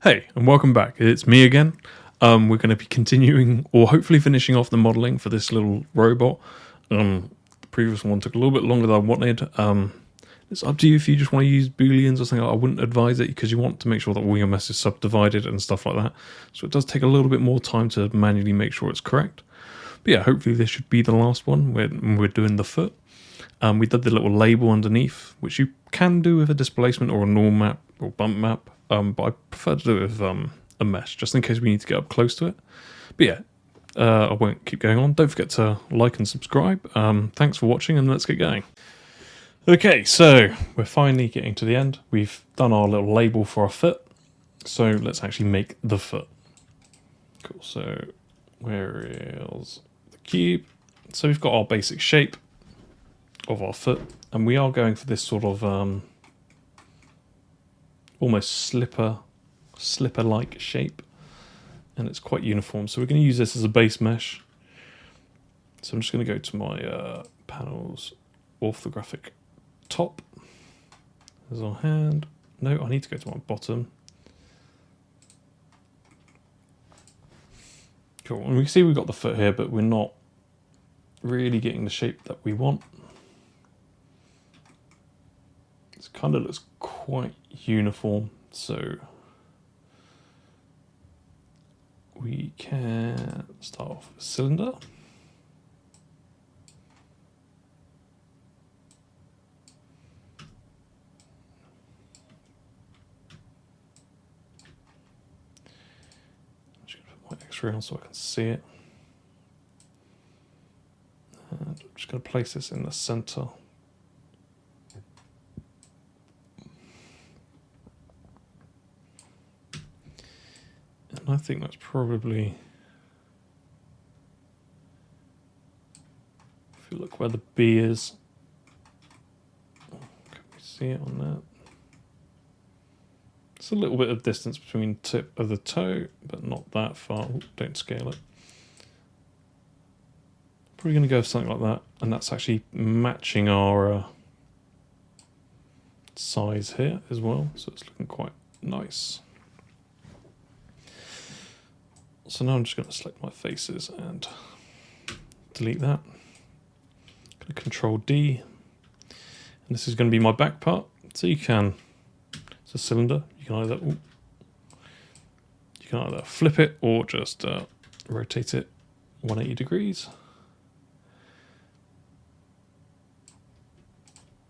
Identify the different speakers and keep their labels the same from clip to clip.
Speaker 1: Hey, and welcome back. It's me again. We're going to be continuing, or hopefully finishing off the modelling for this little robot. The previous one took a little bit longer than I wanted. It's up to you if you just want to use booleans or something. I wouldn't advise it because you want to make sure that all your mess is subdivided and stuff like that. So it does take a little bit more time to manually make sure it's correct. But yeah, hopefully this should be the last one when we're doing the foot. We did the little label underneath, which you can do with a displacement or a norm map or bump map. But I prefer to do it with a mesh, just in case we need to get up close to it. But yeah, I won't keep going on. Don't forget to like and subscribe. Thanks for watching, and let's get going. Okay, so we're finally getting to the end. We've done our little label for our foot. So let's actually make the foot. Cool, so where is the cube? So we've got our basic shape of our foot, and we are going for this sort of almost slipper-like shape, and it's quite uniform. So we're going to use this as a base mesh. So I'm just going to go to my panels, orthographic top. There's our hand. No, I need to go to my bottom. Cool, and we can see we've got the foot here, but we're not really getting the shape that we want. It kind of looks quite uniform, so we can start off with a cylinder. I'm just going to put my X-ray on so I can see it. And I'm just going to place this in the center. I think that's probably, if you look where the B is, can we see it on that? It's a little bit of distance between tip of the toe, but not that far. Ooh, don't scale it. Probably going to go with something like that, and that's actually matching our size here as well, so it's looking quite nice. So now I'm just going to select my faces and delete that. I'm going to Control D, and this is going to be my back part. So you can, it's a cylinder. You can either flip it or just rotate it 180 degrees.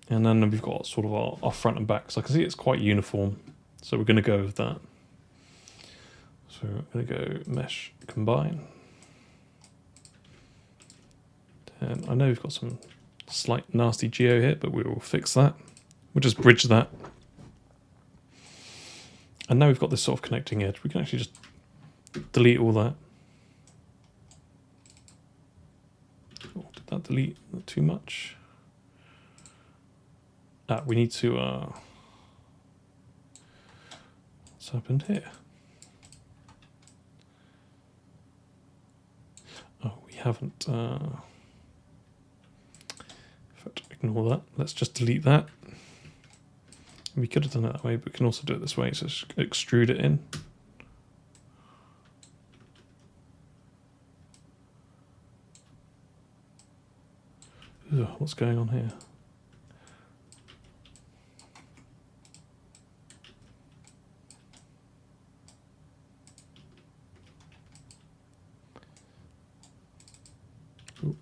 Speaker 1: And then we've got sort of our front and back. So I can see it's quite uniform. So we're going to go with that. So we're going to go mesh combine. And I know we've got some slight nasty geo here, but we will fix that. We'll just bridge that. And now we've got this sort of connecting edge. We can actually just delete all that. Oh, did that delete too much? We need to, what's happened here? Oh, we haven't, ignore that. Let's just delete that. We could have done it that way, but we can also do it this way. So just extrude it in. Ugh, what's going on here? Ooh.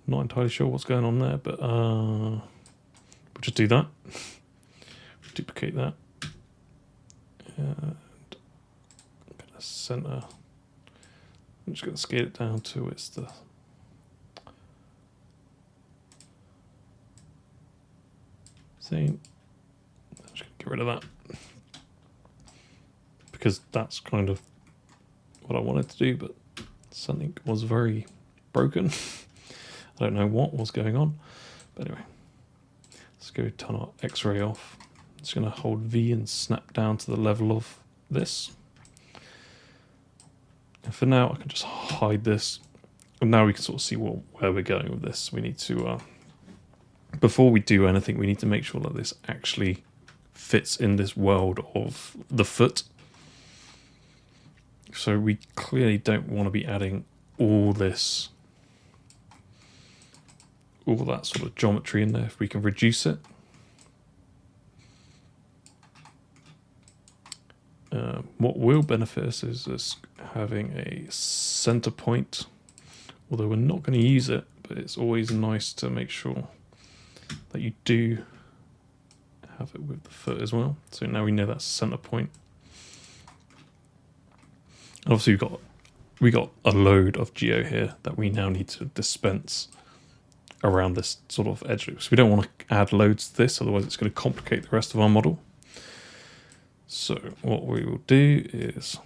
Speaker 1: Not entirely sure what's going on there, but we'll just do that. Duplicate that. And I'm going to center. I'm just going to scale it down to it's the same. I'm just going to get rid of that because that's kind of what I wanted to do, but something was very broken. I don't know what was going on, but anyway, let's go turn our X-ray off. I'm just going to hold V and snap down to the level of this. And for now, I can just hide this. And now we can sort of see where we're going with this. We need to before we do anything, we need to make sure that this actually fits in this world of the foot. So we clearly don't want to be adding all that sort of geometry in there. If we can reduce it. What will benefit us is us having a center point, although we're not going to use it, but it's always nice to make sure that you do have it with the foot as well. So now we know that's center point. Obviously we got a load of geo here that we now need to dispense around this sort of edge loop. So we don't want to add loads to this, otherwise it's going to complicate the rest of our model. So what we will do is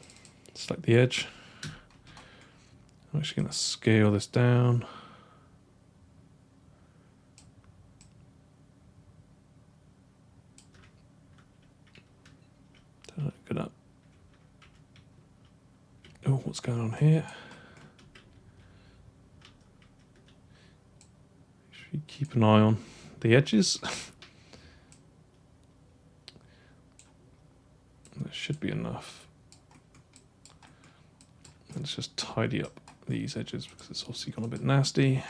Speaker 1: select the edge. I'm actually going to scale this down. Look at that. Oh, what's going on here? Should we keep an eye on the edges? There should be enough. Let's just tidy up these edges because it's obviously gone a bit nasty.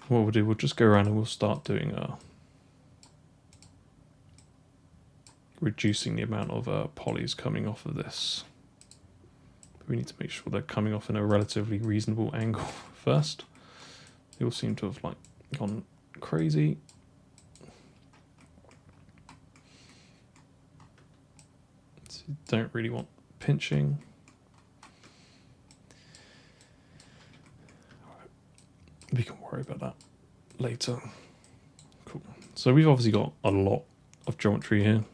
Speaker 1: What we'll do, we'll just go around and we'll start doing reducing the amount of polys coming off of this. But we need to make sure they're coming off in a relatively reasonable angle first. They all seem to have like gone crazy. So you don't really want pinching. We can worry about that later. Cool. So we've obviously got a lot of geometry here.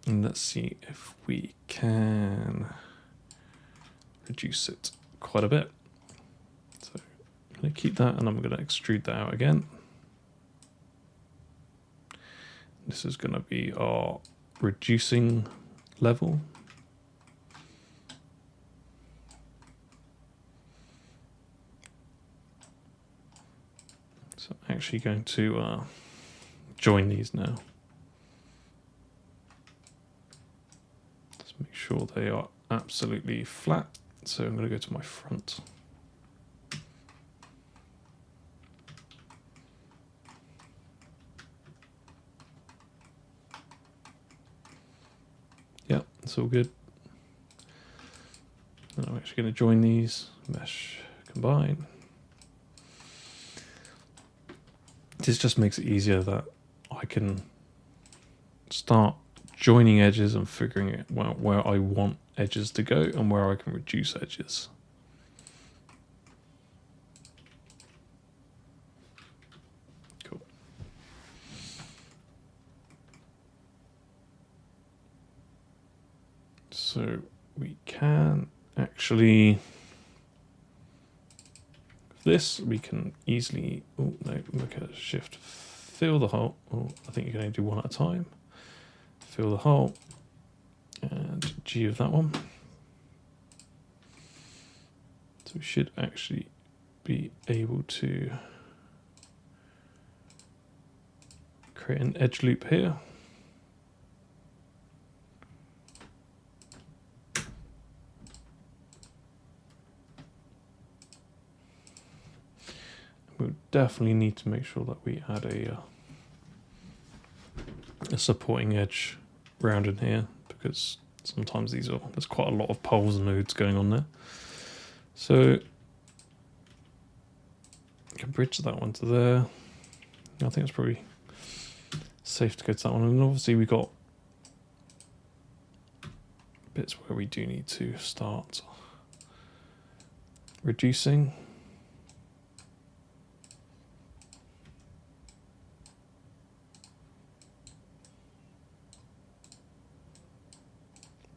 Speaker 1: And let's see if we can reduce it quite a bit. So I'm going to keep that and I'm going to extrude that out again. This is going to be our reducing level. So I'm actually going to join these now. Let's make sure they are absolutely flat. So I'm going to go to my front. Yeah, it's all good. And I'm actually going to join these, mesh, combine. This just makes it easier that I can start joining edges and figuring out where I want edges to go and where I can reduce edges. Cool. So we can actually, this we can easily, oh no, look at shift, fill the hole. Oh, I think you can only do one at a time. Fill the hole and G of that one. So we should actually be able to create an edge loop here. We'll definitely need to make sure that we add a supporting edge round in here, because sometimes there's quite a lot of poles and nodes going on there. So you can bridge that one to there. I think it's probably safe to go to that one. And obviously we got bits where we do need to start reducing.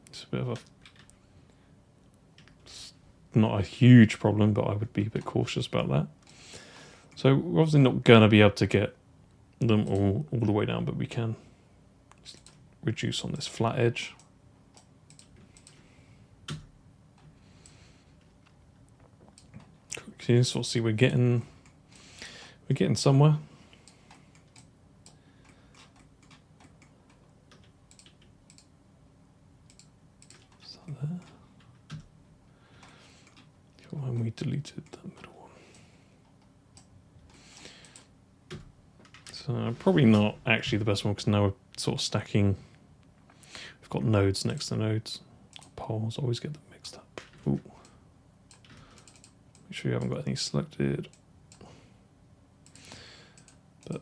Speaker 1: It's a bit of not a huge problem, but I would be a bit cautious about that. So we're obviously not going to be able to get them all the way down, but we can reduce on this flat edge. you sort of see we're getting somewhere. Is that there? When we deleted that middle one. So probably not actually the best one, because now we're sort of stacking. We've got nodes next to nodes. Poles, always get them mixed up. Ooh. Make sure you haven't got anything selected. But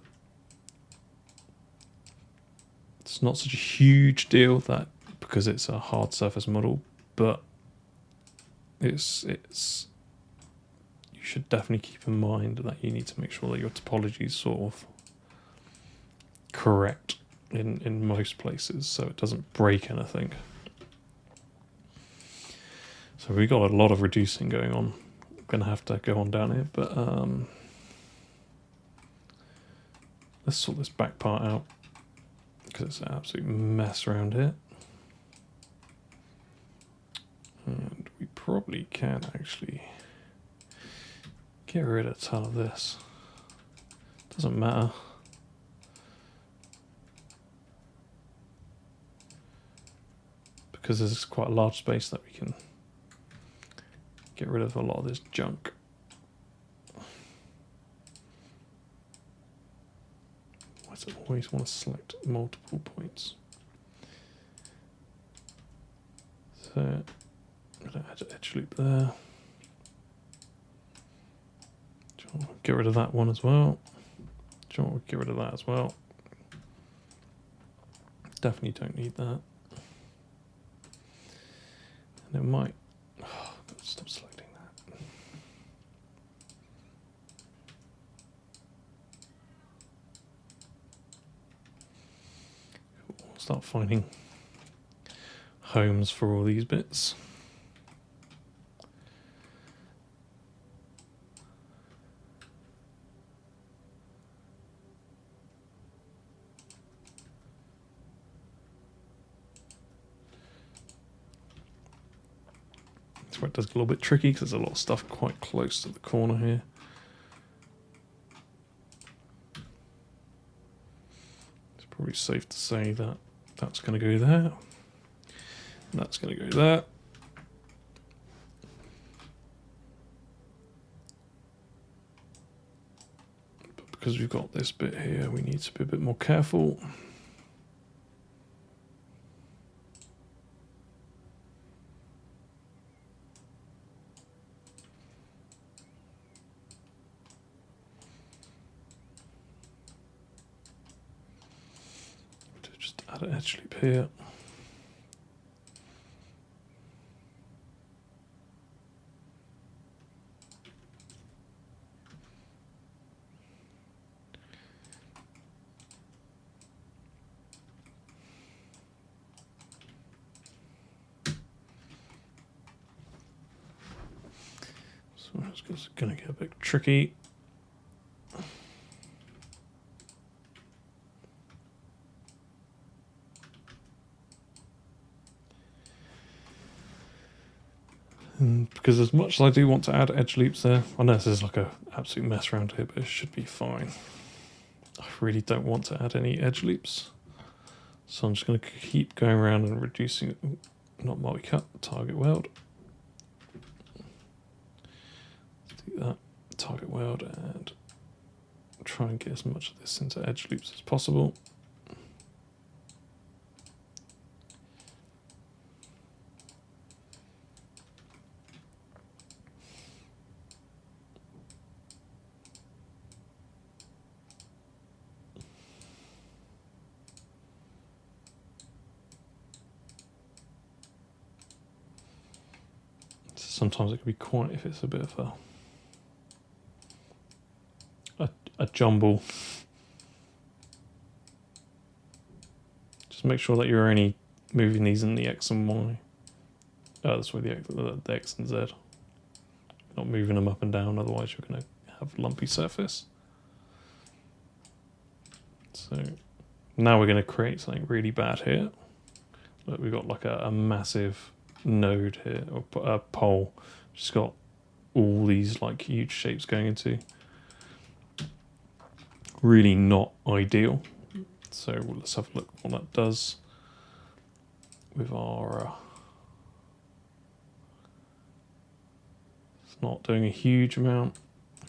Speaker 1: it's not such a huge deal that because it's a hard surface model, but it's you should definitely keep in mind that you need to make sure that your topology is sort of correct in most places, so it doesn't break anything. So we got a lot of reducing going on. I'm gonna have to go on down here, but let's sort this back part out because it's an absolute mess around here. And we probably can actually get rid of a ton of this. Doesn't matter. Because there's quite a large space that we can get rid of a lot of this junk. Why does it always want to select multiple points? So I'm going to add an edge loop there. Do you want to get rid of that one as well? Do you want to get rid of that as well? Definitely don't need that. And it might. Oh, stop selecting that. Cool. Start finding homes for all these bits. That's where it does get a little bit tricky because there's a lot of stuff quite close to the corner here. It's probably safe to say that that's going to go there. And that's going to go there. But because we've got this bit here, we need to be a bit more careful. Add an edge loop here. So it's going to get a bit tricky. And because as much as I do want to add edge loops there, I know this is like a absolute mess around here, but it should be fine. I really don't want to add any edge loops. So I'm just going to keep going around and reducing, not multi-cut, target weld. Do that, target weld, and try and get as much of this into edge loops as possible. Sometimes it can be quite, if it's a bit of a jumble. Just make sure that you're only moving these in the X and Y. That's why the X and Z. You're not moving them up and down, otherwise you're going to have lumpy surface. So now we're going to create something really bad here. Look, we've got like a massive node here, or a pole. Just got all these like huge shapes going into. Really not ideal. So let's have a look what that does with our... it's not doing a huge amount.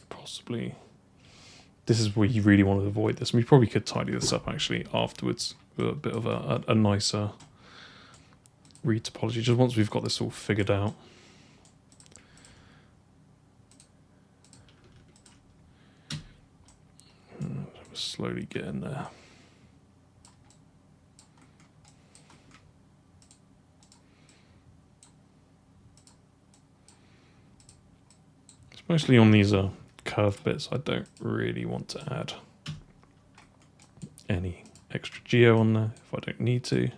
Speaker 1: Possibly... this is where you really want to avoid this. And we probably could tidy this up actually afterwards with a bit of a nicer retopology, just once we've got this all figured out. We're slowly getting there. Especially on these curved bits, I don't really want to add any extra geo on there if I don't need to.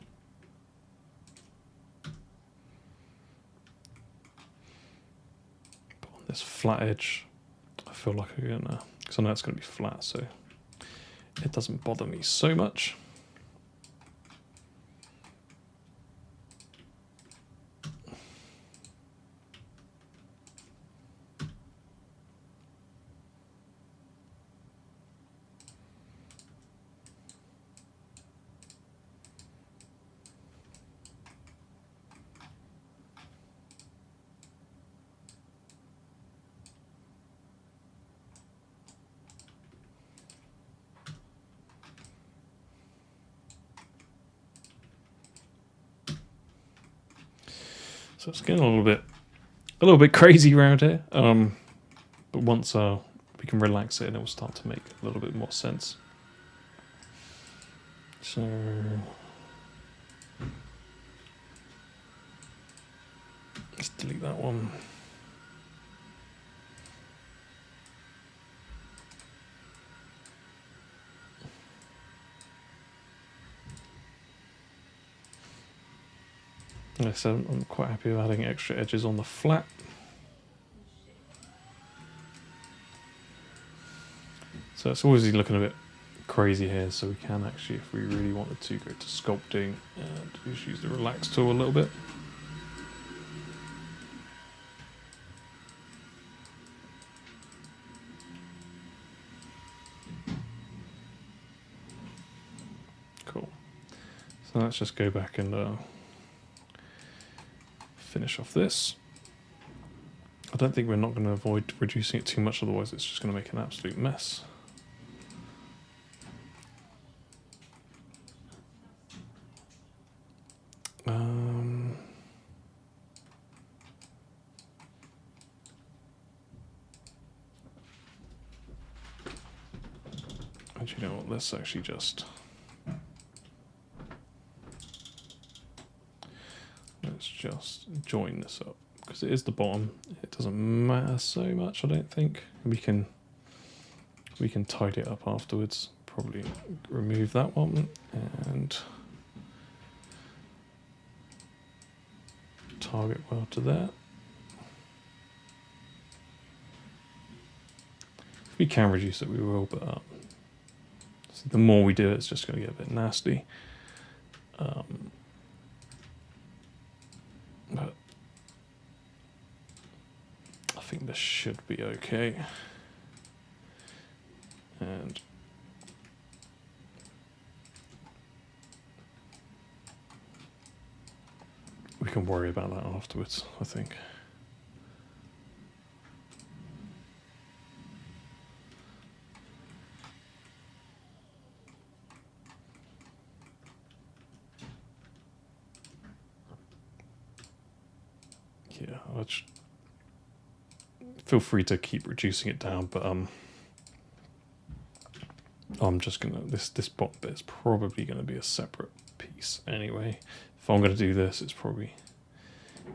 Speaker 1: But on this flat edge, I feel like I'm gonna, because I know it's going to be flat, so it doesn't bother me so much. So it's getting a little bit crazy around here. But once we can relax it, and it will start to make a little bit more sense. So let's delete that one. Like I said, I'm quite happy with adding extra edges on the flat. So it's always looking a bit crazy here, so we can actually, if we really wanted to, go to sculpting and just use the relax tool a little bit. Cool. So let's just go back and finish off this. I don't think we're not going to avoid reducing it too much, otherwise it's just going to make an absolute mess. And you know what, let's actually just... let's just join this up, because it is the bottom. It doesn't matter so much, I don't think. We can tidy it up afterwards. Probably remove that one and target well to there. If we can reduce it, we will, but so the more we do it, it's just going to get a bit nasty. But I think this should be okay. And we can worry about that afterwards, I think. Yeah, feel free to keep reducing it down, but I'm just gonna, this bottom bit is probably gonna be a separate piece anyway. If I'm gonna do this, it's probably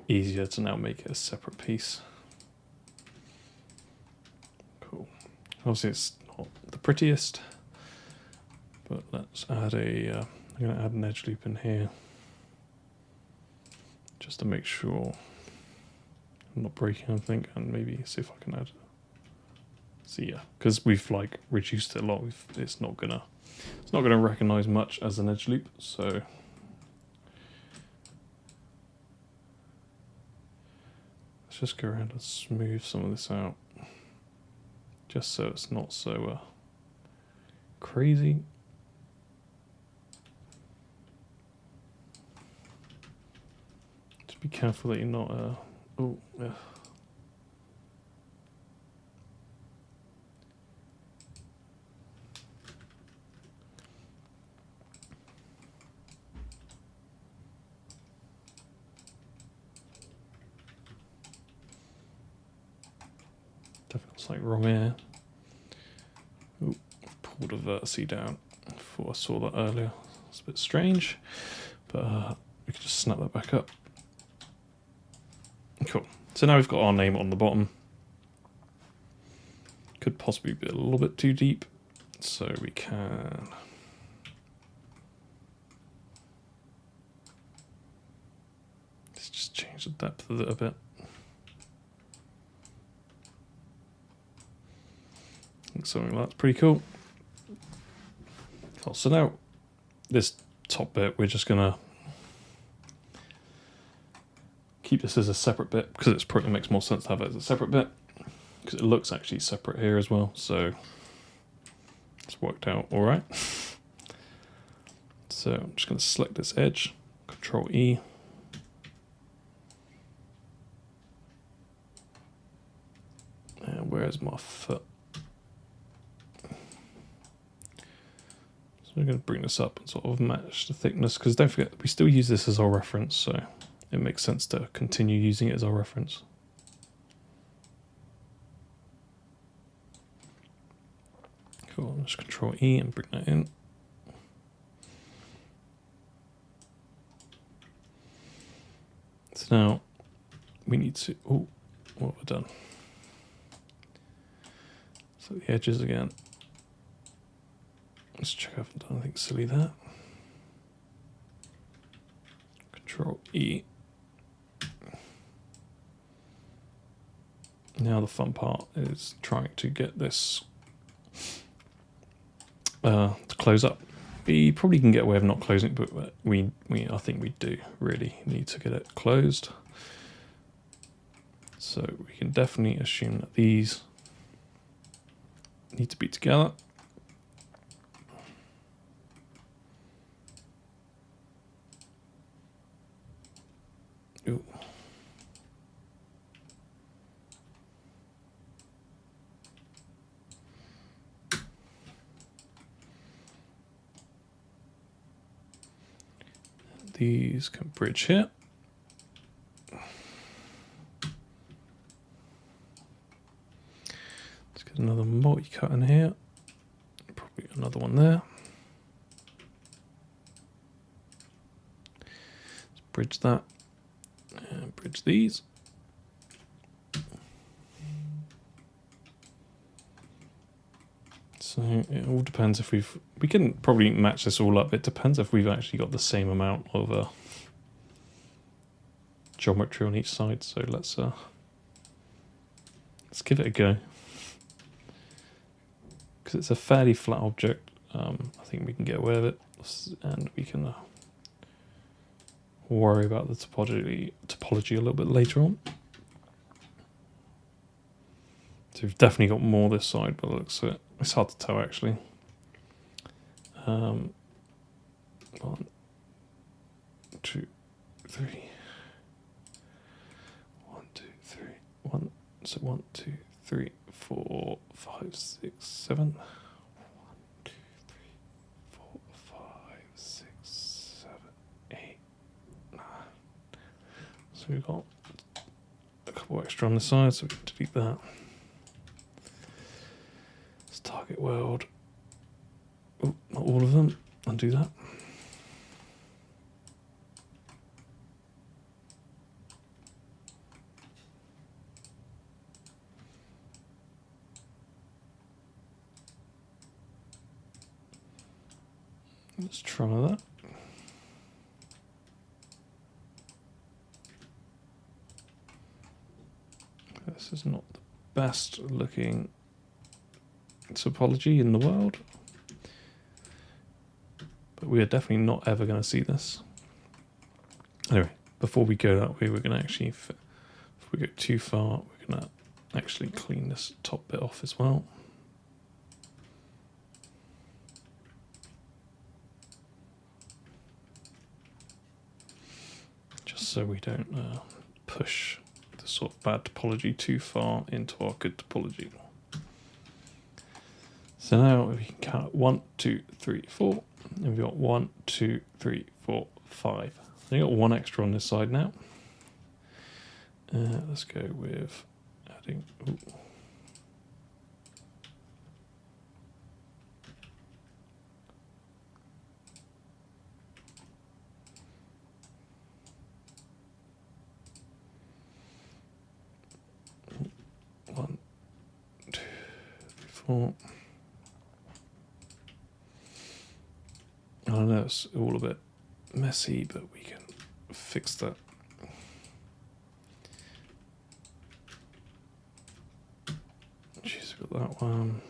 Speaker 1: easier to now make it a separate piece. Cool. Obviously it's not the prettiest, but let's add I'm gonna add an edge loop in here just to make sure I'm not breaking anything, and maybe see if I can add. See, yeah, because we've like reduced it a lot. It's not gonna recognize much as an edge loop. So Let's just go around and smooth some of this out, just so it's not so crazy. Just be careful that you're not. Oh, yeah. Definitely looks like wrong here. Ooh, pulled a vertice down. I thought I saw that earlier. It's a bit strange, but we can just snap that back up. Cool. So now we've got our name on the bottom. Could possibly be a little bit too deep, so we can let's just change the depth of it a bit. I think something like that's pretty cool. Cool. So now this top bit, we're just gonna keep this as a separate bit because it probably makes more sense to have it as a separate bit because it looks actually separate here as well. So it's worked out all right. So I'm just going to select this edge, Control E. And where's my foot? So we're going to bring this up and sort of match the thickness because don't forget we still use this as our reference, so it makes sense to continue using it as our reference. Cool, just Control E and bring that in. So now we need to, oh, what have I done? So the edges again. Let's check I haven't done anything silly there. Control E. Now the fun part is trying to get this to close up. We probably can get away with not closing it, but I think we do really need to get it closed. So we can definitely assume that these need to be together. Ooh. These can bridge here. Let's get another multi-cut in here. Probably another one there. Let's bridge that and bridge these. So it all depends if we can probably match this all up. It depends if we've actually got the same amount of geometry on each side. So let's give it a go. Because it's a fairly flat object, I think we can get away with it, and we can worry about the topology a little bit later on. So we've definitely got more this side, but it looks it's hard to tell actually. 1, 2, 3. 1, 2, 3. 1. So 1, 2, 3, 4, 5, 6, 7. 1, 2, 3, 4, 5, 6, 7, 8, 9. So we've got a couple extra on the side, so we can delete that. Target world. Oh, not all of them. Undo that. Let's try that. This is not the best looking topology in the world, but we are definitely not ever going to see this. Anyway, before we go that way, we're going to actually, before we go too far, we're going to actually clean this top bit off as well. Just so we don't push the sort of bad topology too far into our good topology. So now we can count 1, 2, 3, 4, and we've got 1, 2, 3, 4, 5. So we've got one extra on this side now. Let's go with adding. Ooh. One, two, three, four. I know it's all a bit messy, but we can fix that. Jeez, we've got that one.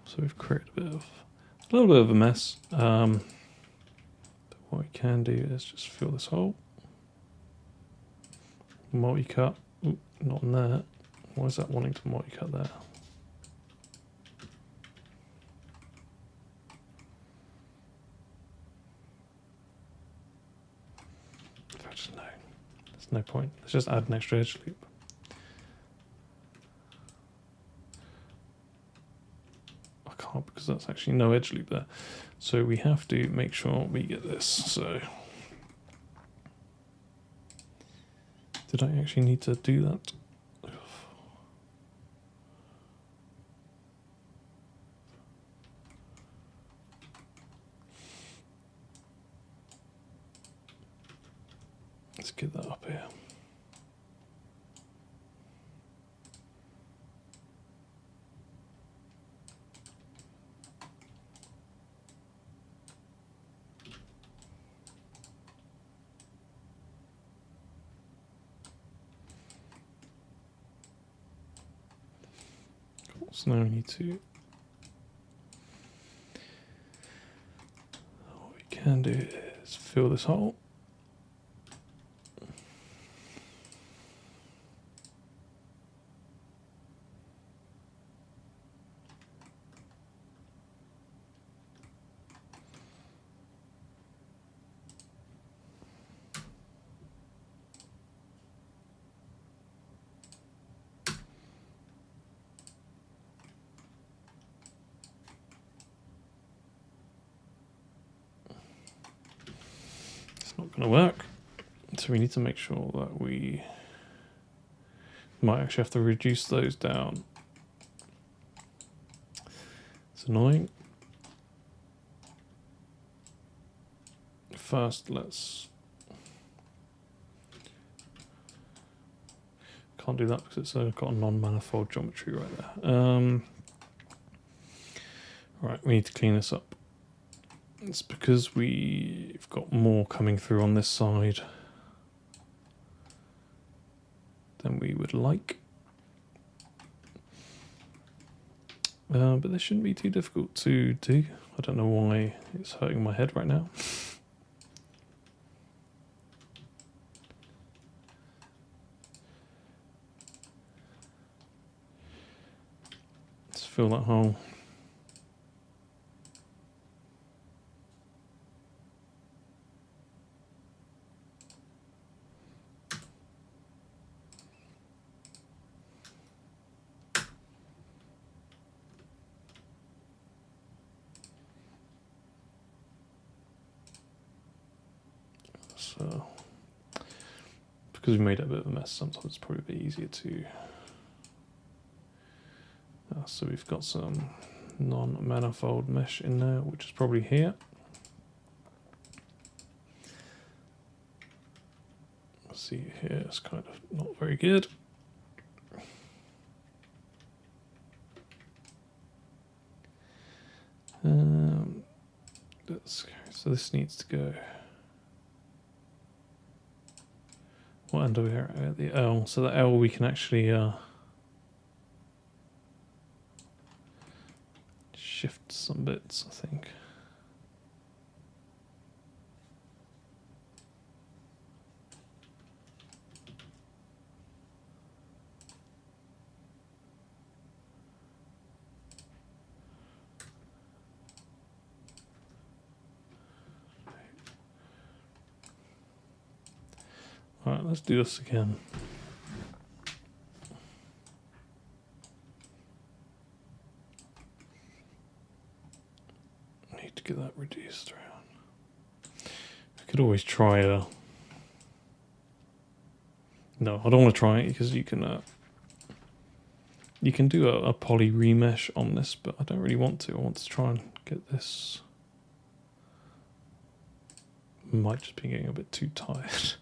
Speaker 1: So we've created a little bit of a mess. But what we can do is just fill this hole. Multi-cut. Ooh, not in there. Why is that wanting to multi-cut there? No, there's no point. Let's just add an extra edge loop. Because that's actually no edge loop there. So we have to make sure we get this. So did I actually need to do that? Let's get that up here. So now we need to, what we can do is fill this hole. Not going to work, so we need to make sure that we might actually have to reduce those down. It's annoying. First, can't do that because it's got a non-manifold geometry right there. Right, we need to clean this up. It's because we've got more coming through on this side than we would like. But this shouldn't be too difficult to do. I don't know why it's hurting my head right now. Let's fill that hole. So, because we made it a bit of a mess, sometimes it's probably a bit easier to. So we've got some non-manifold mesh in there, which is probably here. See here, it's kind of not very good. So this needs to go. What end are we at the L? So the L we can actually shift some bits, I think. All right, let's do this again. I need to get that reduced around. I could always try a... No, I don't want to try it because you can do a poly remesh on this, but I don't really want to. I want to try and get this. Might just be getting a bit too tired.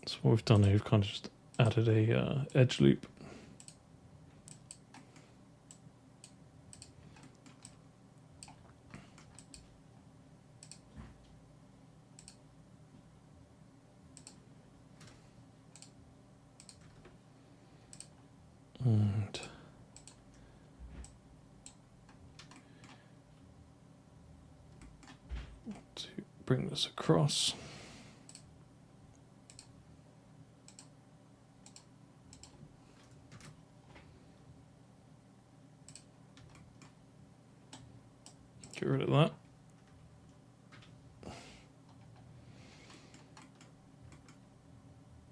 Speaker 1: So what we've done here, we've kind of just added a edge loop. And to bring this across. Get rid of that.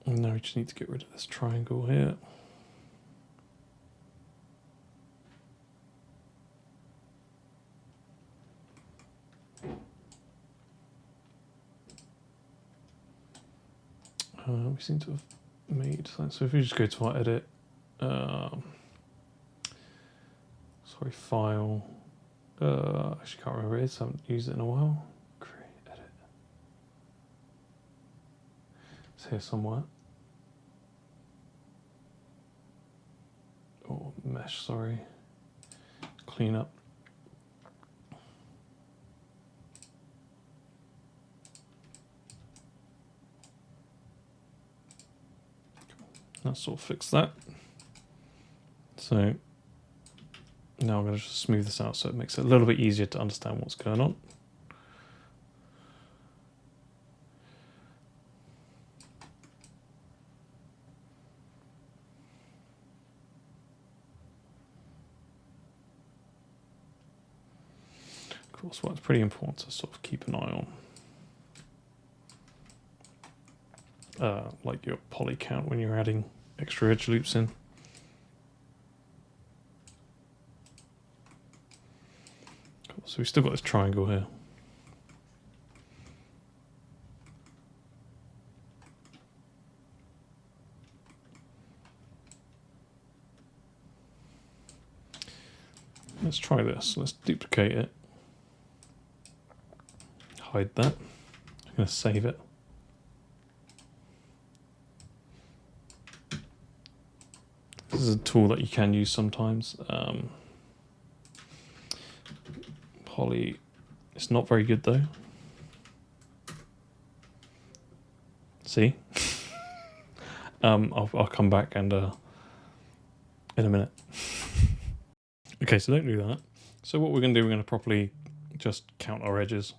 Speaker 1: And now we just need to get rid of this triangle here. We seem to have made that. So if we just go to our edit, sorry, file. Actually can't remember where it is. I haven't used it in a while. Create, edit. It's here somewhere. Oh, mesh, sorry. Clean up. That sort of fix that. So now I'm going to just smooth this out so it makes it a little bit easier to understand what's going on. Of course, what's pretty important to sort of keep an eye on. Like your poly count when you're adding extra edge loops in. Cool. So we've still got this triangle here. Let's try this. Let's duplicate it. Hide that. I'm going to save it. This is a tool that you can use sometimes. Poly, it's not very good though. See? I'll come back and in a minute. Okay, so don't do that. So what we're going to do, we're going to properly just count our edges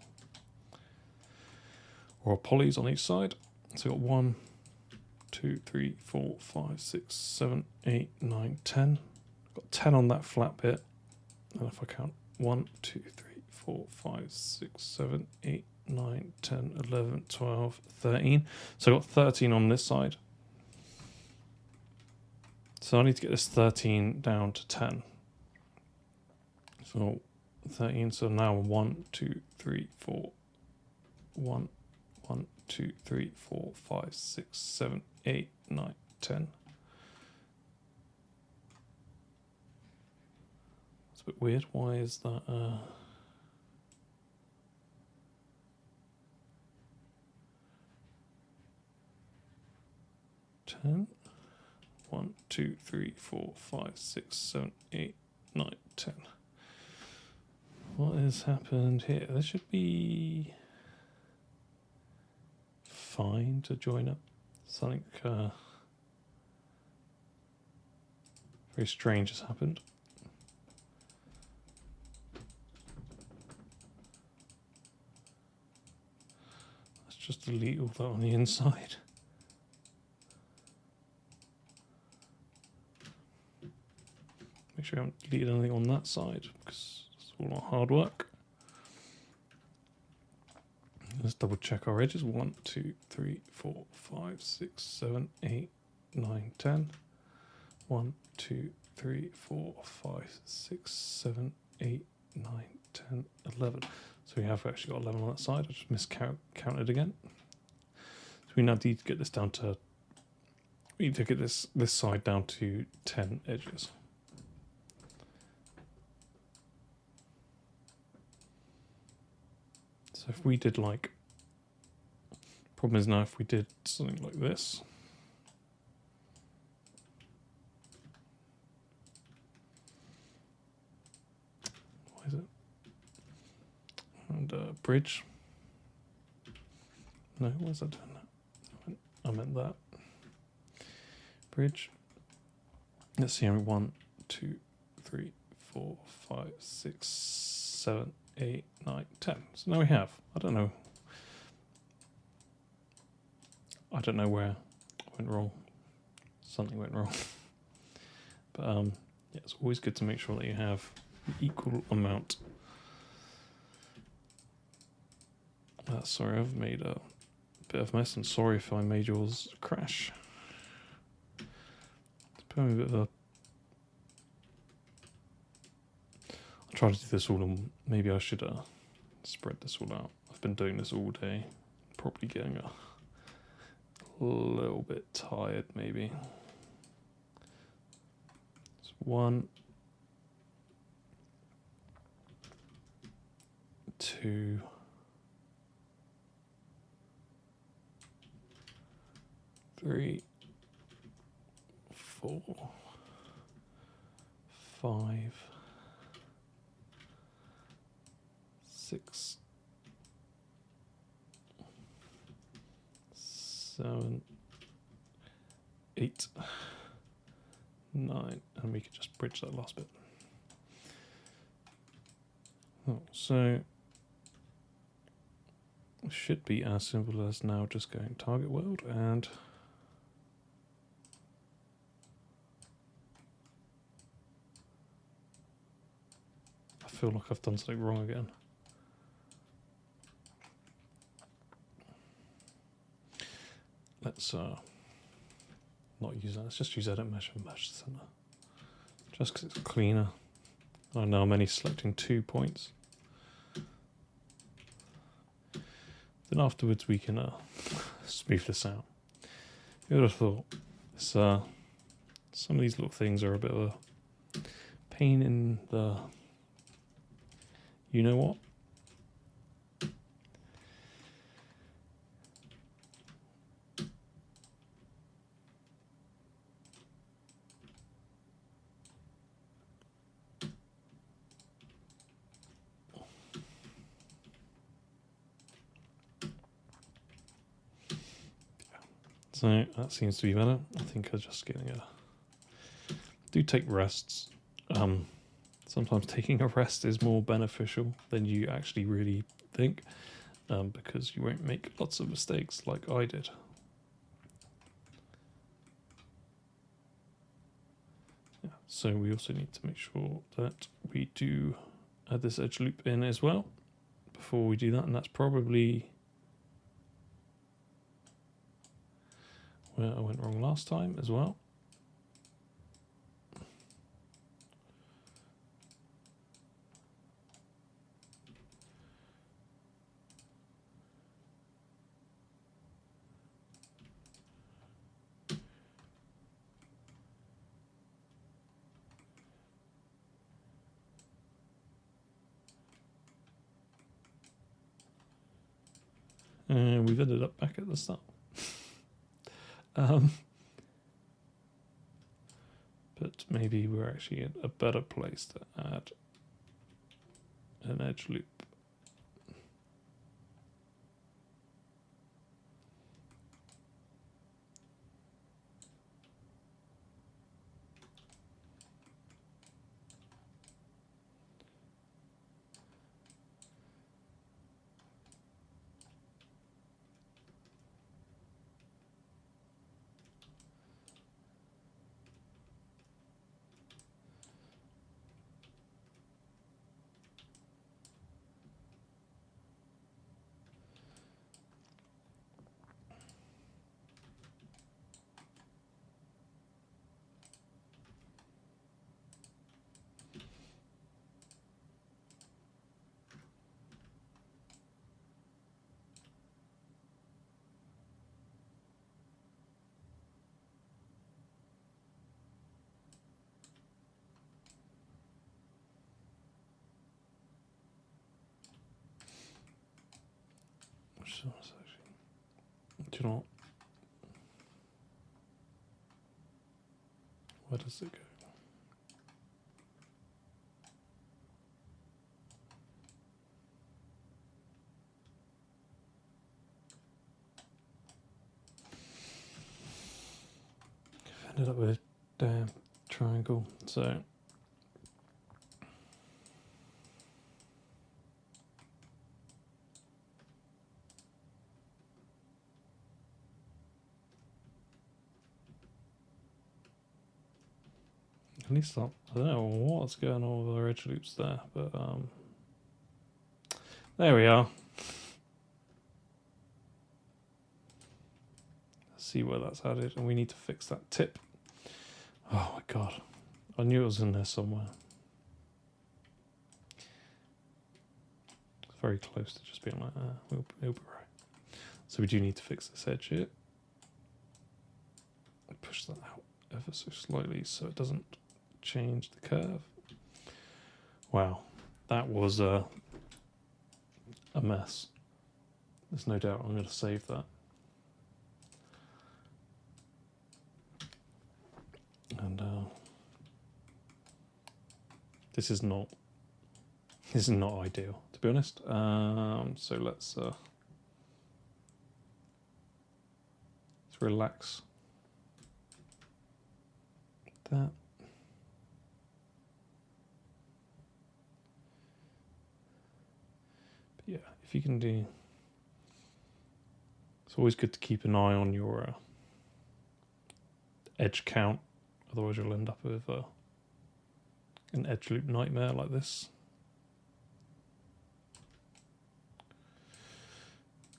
Speaker 1: or our polys on each side. So we've got 1, 2, 3, 4, 5, 6, 7, 8, 9, 10. I've got 10 on that flat bit. And if I count 1, 2, 3, 4, 5, 6, 7, 8, 9, 10, 11, 12, 13. So I've got 13 on this side. So I need to get this 13 down to 10. So 13, so now 1, 2, 3, 4, 1, 1, 2, 3, 4, 5, 6, 7, 8, 9, 10. a bit weird. Why is that? 10. 1, 2, 3, 4, 5, 6, 7, 8, 9, 10. What has happened here? There should be fine to join up. Something very strange has happened. Let's just delete all that on the inside. Make sure I haven't deleted anything on that side, because it's all our hard work. Let's double check our edges. 1, 2, 3, 4, 5, 6, 7, 8, 9, 10. 1, 2, 3, 4, 5, 6, 7, 8, 9, 10, 11. So we have actually got 11 on that side. I just miscounted again. So we now need to get this down to, we need to get this side down to 10 edges. So if we did like, problem is now if we did something like this, what is it? And bridge. No, where's that doing that? I meant that. Bridge. Let's see, 1, 2, 3, 4, 5, 6, 7, 8, 9, 10. So now we have. I don't know where I went wrong. Something went wrong. But yeah, it's always good to make sure that you have an equal amount. Sorry, I've made a bit of a mess, and sorry if I made yours crash. It's been a bit of a... I'll try to do this all in... Maybe I should spread this all out. I've been doing this all day. Probably getting a little bit tired, maybe. It's 1, 2, 3, 4, 5, 6, 7, 8, 9, and we could just bridge that last bit. Oh, so it should be as simple as now just going target world, and I feel like I've done something wrong again. Let's not use that. Let's just use edit mesh and mesh center, just because it's cleaner. I know I'm only selecting 2 points. Then afterwards we can smooth this out. Who would have thought? This, some of these little things are a bit of a pain in the... You know what? So that seems to be better. I think I'm just getting a... Do take rests. Sometimes taking a rest is more beneficial than you actually really think, because you won't make lots of mistakes like I did. Yeah, so we also need to make sure that we do add this edge loop in as well before we do that, and that's probably where I went wrong last time as well. and we've ended up back at the start. But maybe we're actually in a better place to add an edge loop. Do you know what? Where does it go? I've ended up with a damn triangle, so at least I don't know what's going on with our edge loops there, but there we are. Let's see where that's added, and we need to fix that tip. Oh my god, I knew it was in there somewhere. It's very close to just being like, it'll be right. So we do need to fix this edge here. Push that out ever so slightly so it doesn't change the curve. Wow, that was a mess. There's no doubt I'm going to save that. And this is not ideal, to be honest. So let's relax that. But yeah, if you can do, it's always good to keep an eye on your edge count, otherwise you'll end up with an edge loop nightmare like this.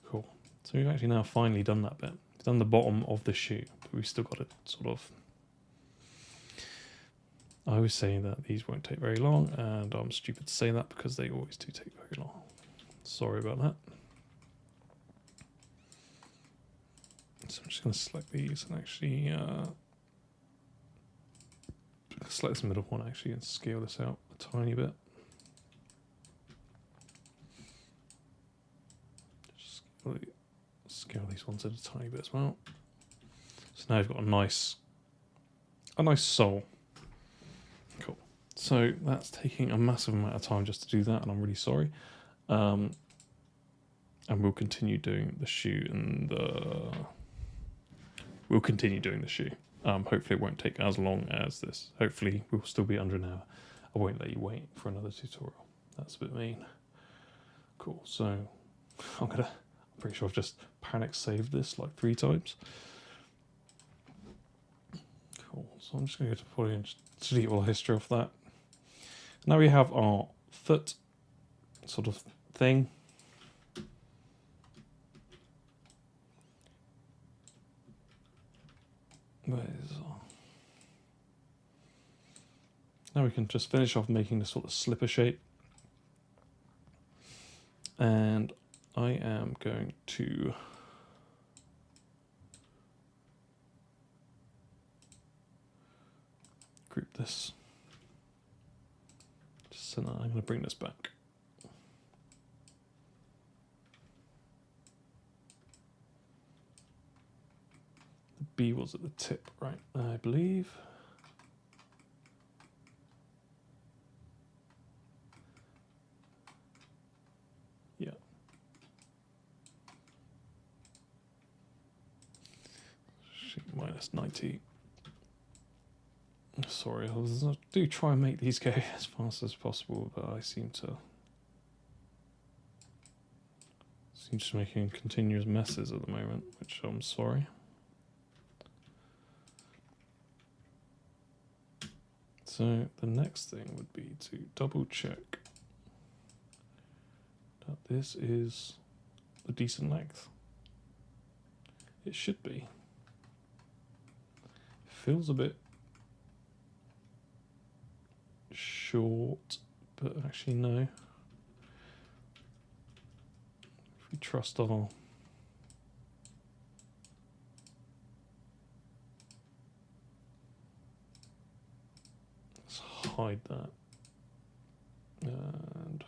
Speaker 1: Cool. So we've actually now finally done that bit. We've done the bottom of the shoe, but we've still got it sort of. I always say that these won't take very long, and I'm stupid to say that because they always do take very long. Sorry about that. So I'm just going to select these and actually select this middle one actually and scale this out a tiny bit. Just scale these ones a tiny bit as well. So now you've got a nice sole. Cool. So that's taking a massive amount of time just to do that, and I'm really sorry. And we'll continue doing the shoe and we'll continue doing the shoe. Hopefully it won't take as long as this. Hopefully we'll still be under an hour. I won't let you wait for another tutorial. That's a bit mean. Cool. So I'm pretty sure I've just panic saved this like 3 times. Cool. So I'm just going to go to Poly and just delete all the history of that. Now we have our foot sort of thing. Now we can just finish off making this sort of slipper shape. And I am going to group this. So now I'm going to bring this back. B was at the tip, right? I believe. Yeah. Minus 90. Sorry, I do try and make these go as fast as possible, but I seem to just making continuous messes at the moment, which I'm sorry. So the next thing would be to double check that this is a decent length. It should be. It feels a bit short, but actually no. If we trust our let's hide that and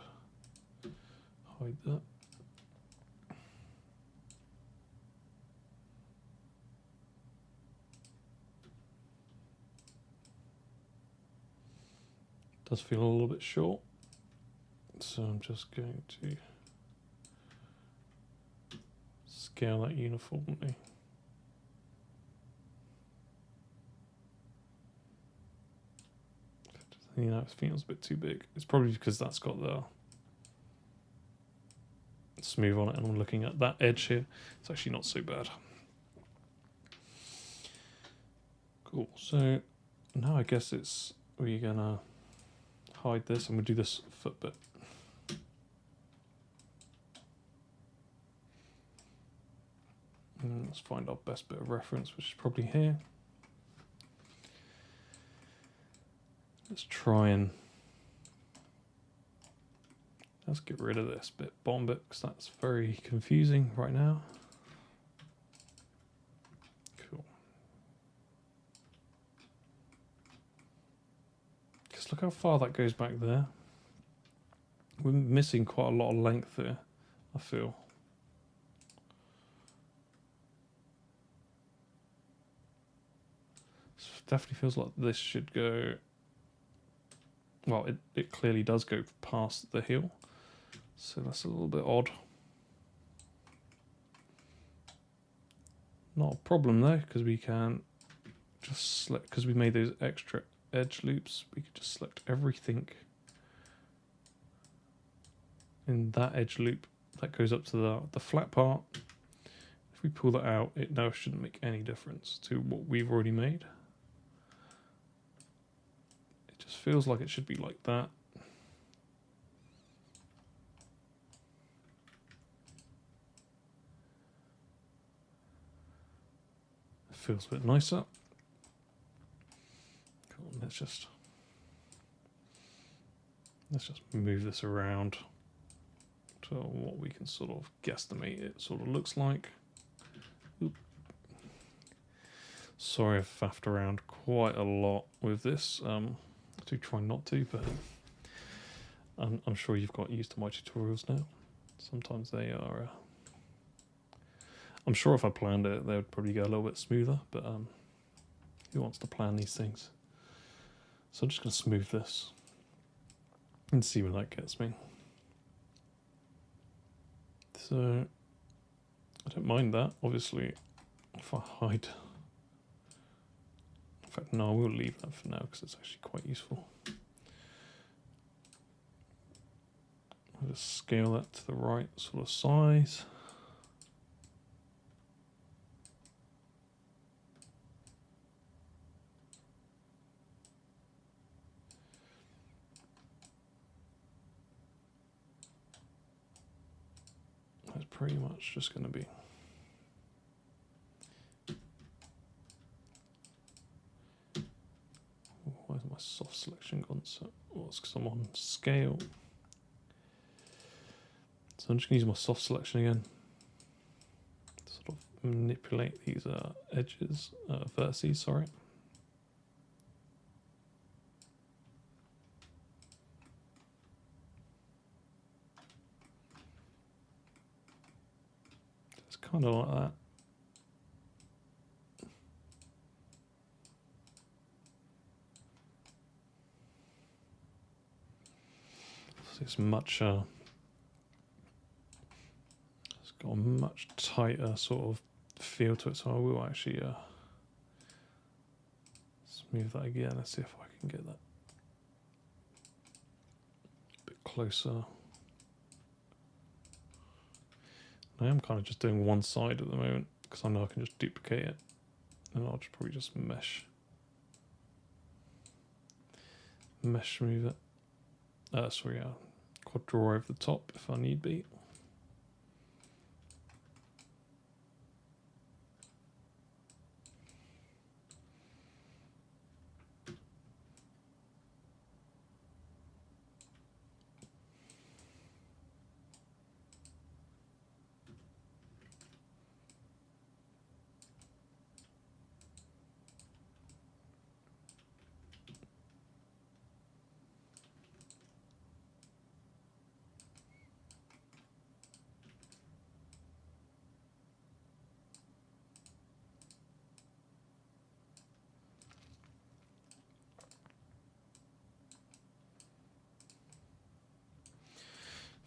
Speaker 1: hide that. Does feel a little bit short, so I'm just going to scale that uniformly. You know, it feels a bit too big. It's probably because that's got the smooth on it, and I'm looking at that edge here. It's actually not so bad. Cool. So now I guess we're gonna hide this, and we'll do this foot bit. And let's find our best bit of reference, which is probably here. Let's try and let's get rid of this bit, bottom bit, because that's very confusing right now. Cool. Because look how far that goes back there. We're missing quite a lot of length here, I feel. This definitely feels like this should go. Well, it clearly does go past the heel, so that's a little bit odd. Not a problem though, because we can just select, because we made those extra edge loops, we could just select everything in that edge loop that goes up to the flat part. If we pull that out, it now shouldn't make any difference to what we've already made. Just feels like it should be like that. It feels a bit nicer. Cool. Let's just move this around to what we can sort of guesstimate it sort of looks like. Oop. Sorry, I've faffed around quite a lot with this. I do try not to, but I'm sure you've got used to my tutorials now. Sometimes they are. I'm sure if I planned it, they would probably go a little bit smoother, but who wants to plan these things? So I'm just going to smooth this and see where that gets me. So I don't mind that, obviously, if I hide. In fact, no, I will leave that for now because it's actually quite useful. I'll just scale that to the right sort of size. That's pretty much just going to be. Why has my soft selection gone so? Well, it's because I'm on scale. So I'm just going to use my soft selection again to sort of manipulate these edges, vertices, sorry. It's kind of like that. So it's much, it's got a much tighter sort of feel to it. So I will actually smooth that again. Let's see if I can get that a bit closer. I am kind of just doing one side at the moment because I know I can just duplicate it, and I'll just probably just mesh smooth it. Sorry, quad draw over the top if I need be.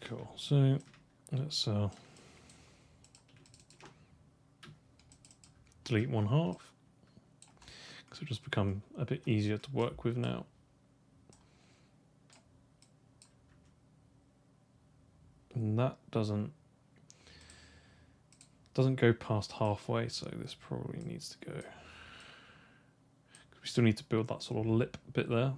Speaker 1: Cool. So let's delete 1/2 because it'll just become a bit easier to work with now. And that doesn't go past halfway, so this probably needs to go. We still need to build that sort of lip bit there.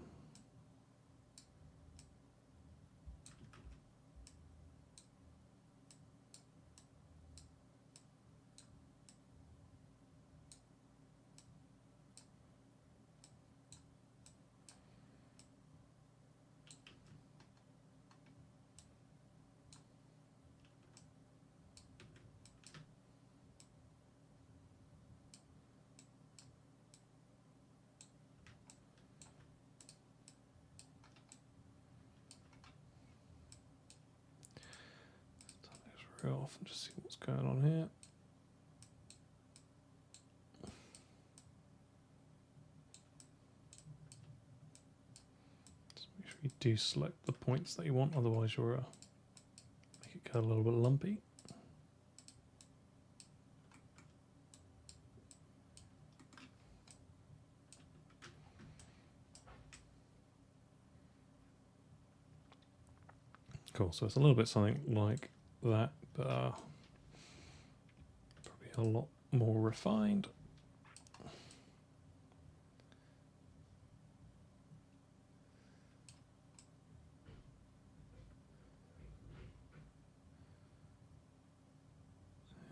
Speaker 1: Off and just see what's going on here. Just make sure you do select the points that you want, otherwise you'll make it go a little bit lumpy. Cool, so it's a little bit something like that, but probably a lot more refined.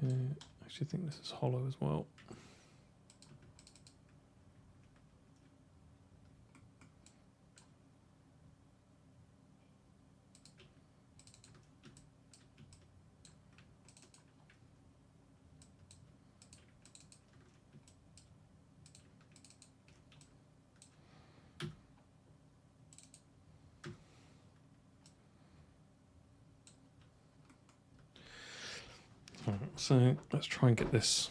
Speaker 1: I actually think this is hollow as well. Alright, so let's try and get this.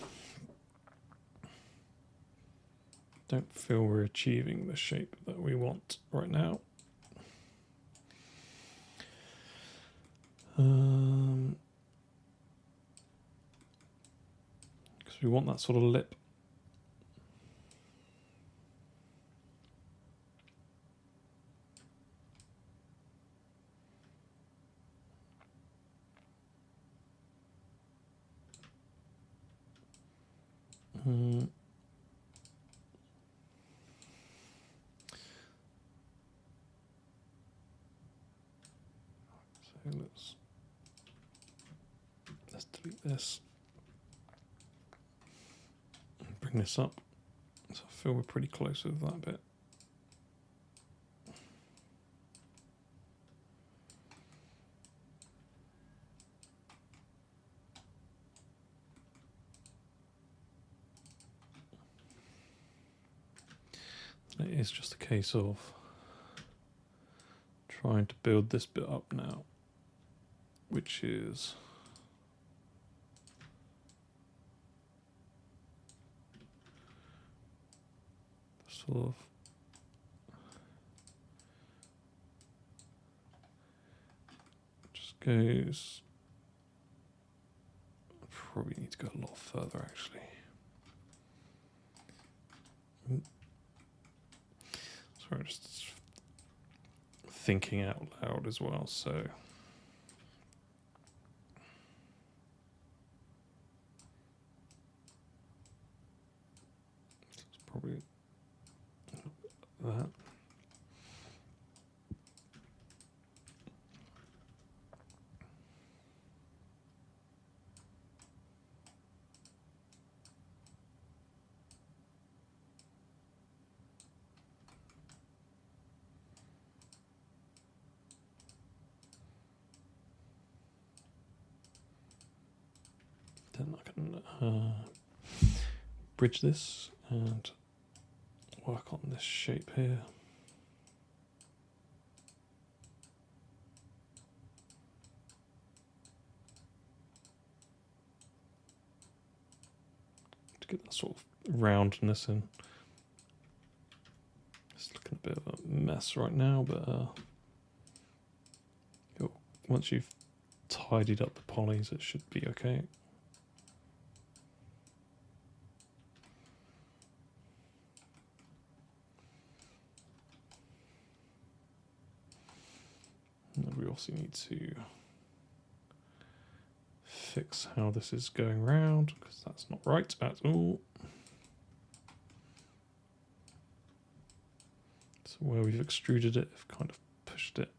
Speaker 1: Don't feel we're achieving the shape that we want right now. Because we want that sort of lip. So let's delete this. Bring this up. So I feel we're pretty close with that bit. It is just a case of trying to build this bit up now, which is sort of goes. Probably need to go a lot further actually. Sorry, just thinking out loud as well, so it's probably that. Then I can bridge this and work on this shape here. To get that sort of roundness in. It's looking a bit of a mess right now, but once you've tidied up the polys, it should be okay. And we also need to fix how this is going round, because that's not right at all. So where we've extruded it, I've kind of pushed it.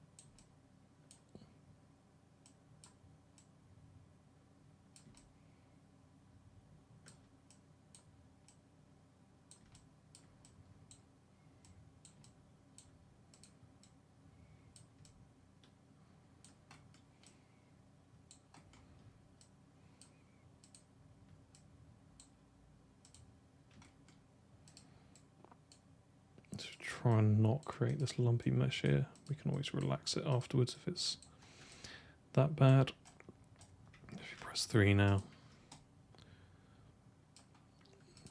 Speaker 1: To try and not create this lumpy mesh here. We can always relax it afterwards if it's that bad. If you press 3 now,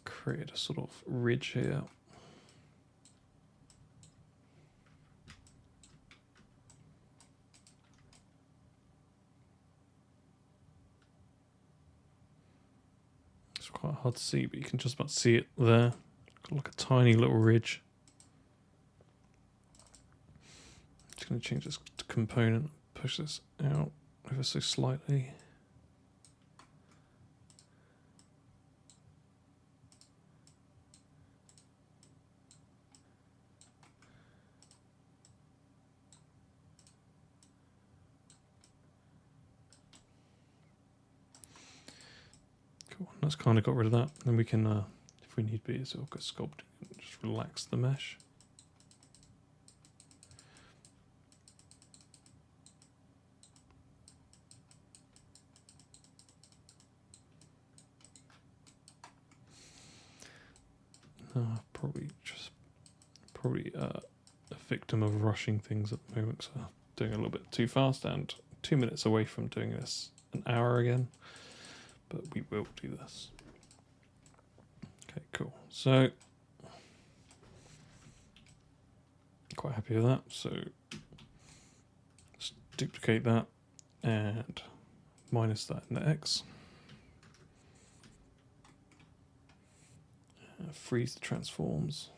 Speaker 1: create a sort of ridge here. It's quite hard to see, but you can just about see it there. Got like a tiny little ridge. Just going to change this to component, push this out ever so slightly. Cool, that's kind of got rid of that. Then we can, if we need be, sort of go sculpting and just relax the mesh. Probably a victim of rushing things at the moment, so doing a little bit too fast, and 2 minutes away from doing this an hour again, but we will do this. Okay, cool. So quite happy with that. So let's duplicate that and minus that in the X. Freeze the transforms.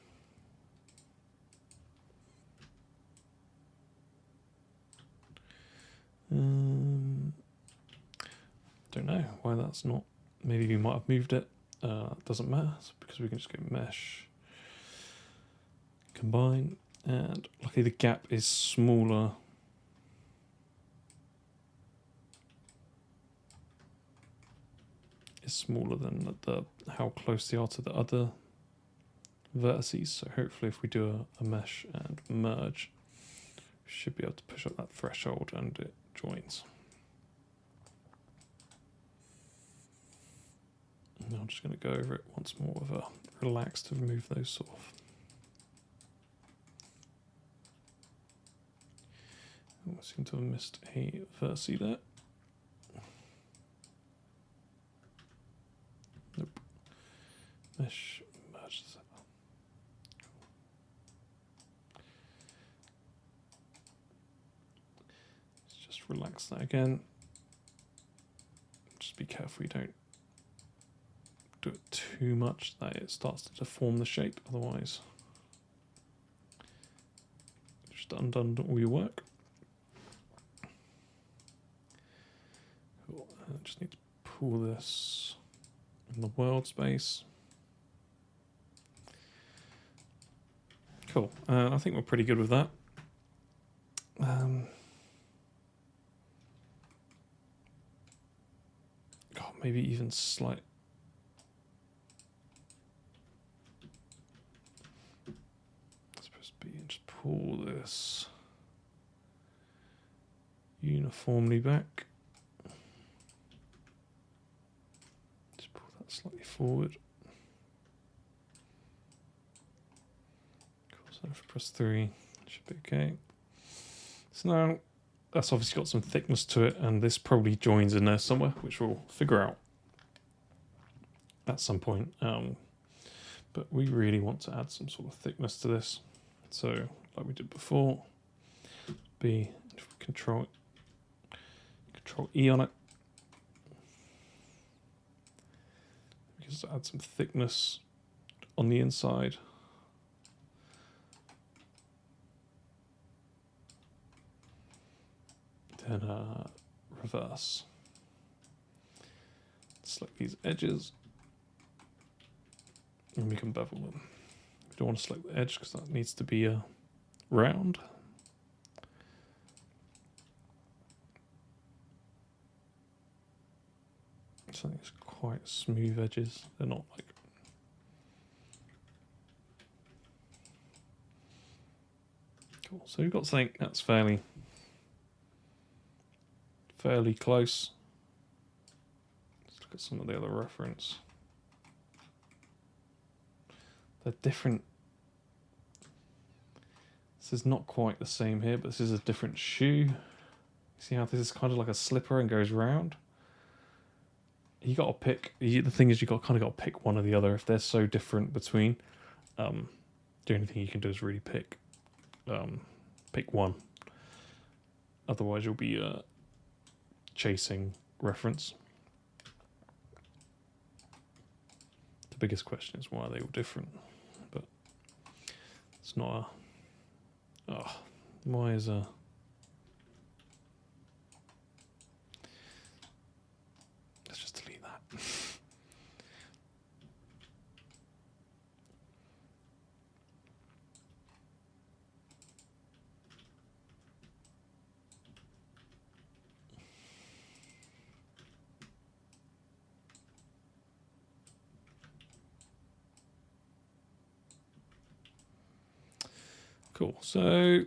Speaker 1: Don't know why that's not. Maybe we might have moved it. Doesn't matter, because we can just go mesh, combine, and luckily the gap is smaller. Is smaller than how close they are to the other vertices. So hopefully, if we do a mesh and merge, we should be able to push up that threshold and it joins. Now I'm just going to go over it once more with a relax to remove those sort of. I seem to have missed a vertice there. Nope. Mesh merge. Let's just Just relax that again. Just be careful you don't do it too much that it starts to deform the shape, otherwise just undone all your work. Cool. I just need to pull this in the world space. Cool. I think we're pretty good with that. God, maybe even slight. It's supposed to be just pull this uniformly back. Just pull that slightly forward. Cool. So if I press 3, it should be okay. So now that's obviously got some thickness to it, and this probably joins in there somewhere, which we'll figure out at some point. But we really want to add some sort of thickness to this. So like we did before, Control E on it. Because add some thickness on the inside. Then reverse. Select these edges, and we can bevel them. We don't want to select the edge because that needs to be round. So it's quite smooth edges. They're not like. Cool. So we've got something that's fairly close. Let's look at some of the other reference. They're different. This is not quite the same here, but this is a different shoe. See how this is kind of like a slipper and goes round? You got to pick. The thing is, you kind of got to pick one or the other. If they're so different between, the only thing you can do is really pick one. Otherwise, you'll be chasing reference. The biggest question is why are they all different, but it's not a. Oh, why is a. Let's just delete that. Cool, so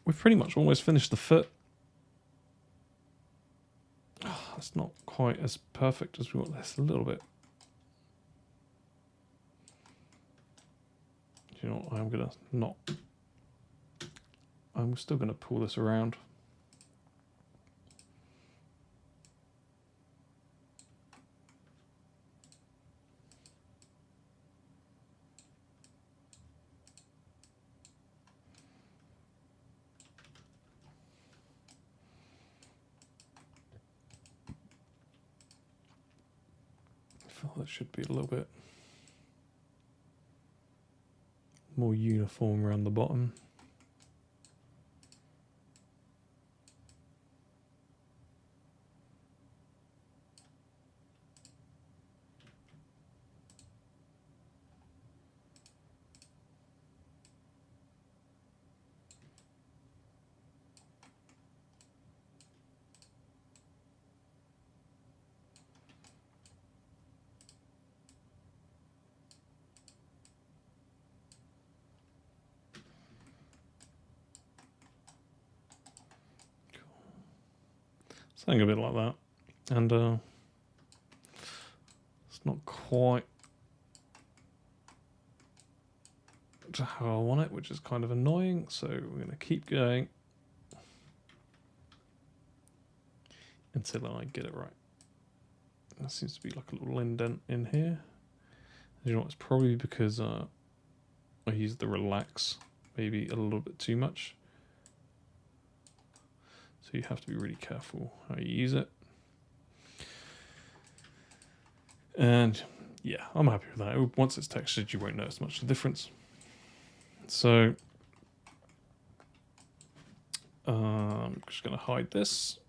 Speaker 1: we've pretty much almost finished the foot. Oh, that's not quite as perfect as we want. This a little bit. Do you know what? I'm still gonna pull this around. That should be a little bit more uniform around the bottom. Something a bit like that, and it's not quite to how I want it, which is kind of annoying, so we're going to keep going until I get it right. There seems to be like a little indent in here. You know what, it's probably because I used the relax maybe a little bit too much. So So you have to be really careful how you use it. And yeah, I'm happy with that. Once it's textured, you won't notice much of the difference. So I'm just going to hide this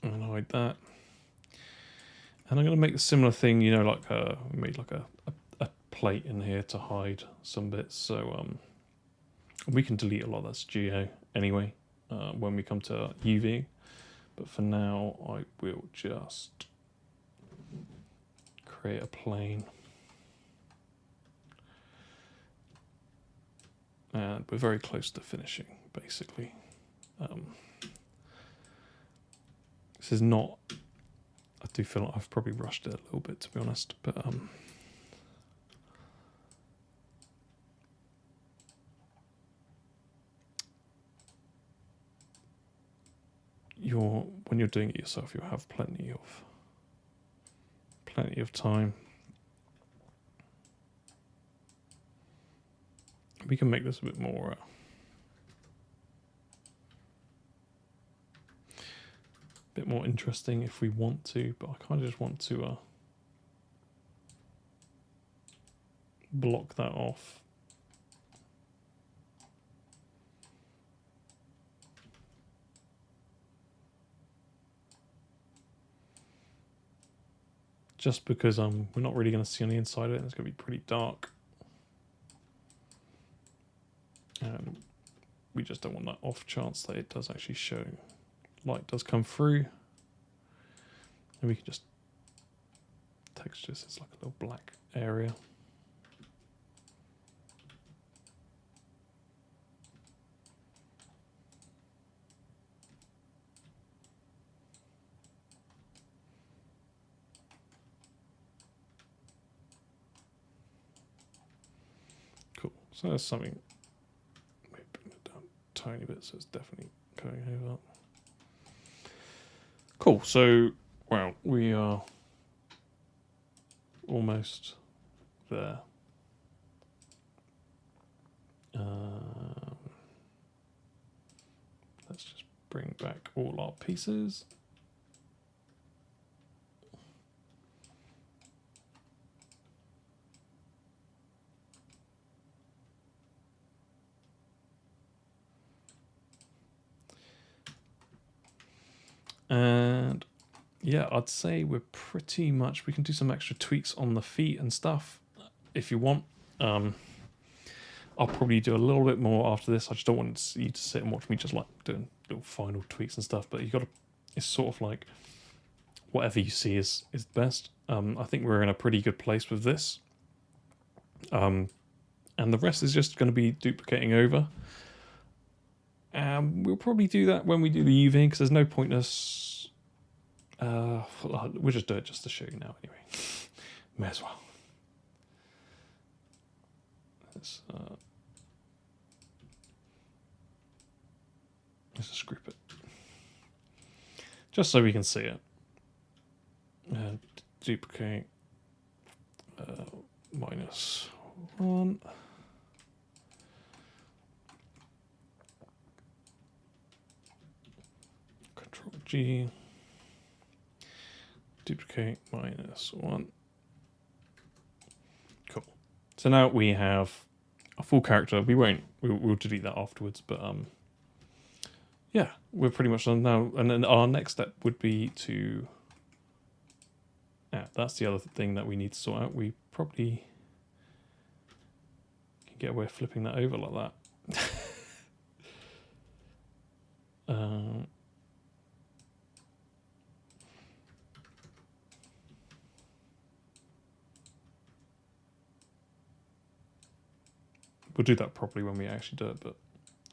Speaker 1: and hide that. And I'm going to make a similar thing, you know, like made like a plate in here to hide some bits. So we can delete a lot of that geo anyway when we come to UV. But for now, I will just create a plane. And we're very close to finishing, basically. This is not... I do feel like I've probably rushed it a little bit, to be honest. But when you're doing it yourself, you'll have plenty of time. We can make this a bit more interesting if we want to, but I kind of just want to block that off. Just because we're not really going to see on the inside of it, and it's going to be pretty dark. And we just don't want that off chance that it does actually show. Light does come through. And we can just texture this as like a little black area. Cool. So that's something. Maybe bring it down a tiny bit so it's definitely going over. Cool. So, well, we are almost there. Let's just bring back all our pieces. And yeah, I'd say we're pretty much, we can do some extra tweaks on the feet and stuff if you want. I'll probably do a little bit more after this. I just don't want you to sit and watch me just like doing little final tweaks and stuff, but you got to, it's sort of like whatever you see is the best. I think we're in a pretty good place with this. And the rest is just going to be duplicating over. We'll probably do that when we do the UV because there's no pointness. We'll just do it just to show you now anyway. May as well. Let's just group it. Just so we can see it. And duplicate -1. Control G. Duplicate -1. Cool. So now we have a full character. We'll delete that afterwards, but yeah, we're pretty much done now. And then our next step would be to, that's the other thing that we need to sort out. We probably can get away with flipping that over like that. We'll do that properly when we actually do it, but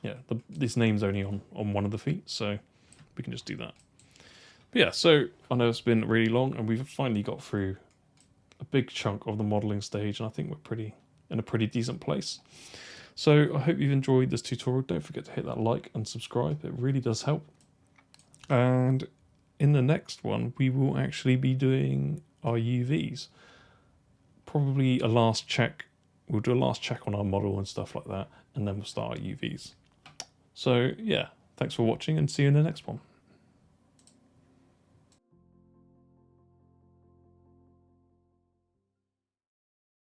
Speaker 1: yeah, this name's only on one of the feet, so we can just do that. But yeah, so I know it's been really long, and we've finally got through a big chunk of the modelling stage, and I think we're in a pretty decent place. So I hope you've enjoyed this tutorial. Don't forget to hit that like and subscribe. It really does help. And in the next one, we will actually be doing our UVs. Probably a last check. We'll do a last check on our model and stuff like that, and then we'll start our UVs. So yeah, Thanks for watching, and see you in the next one.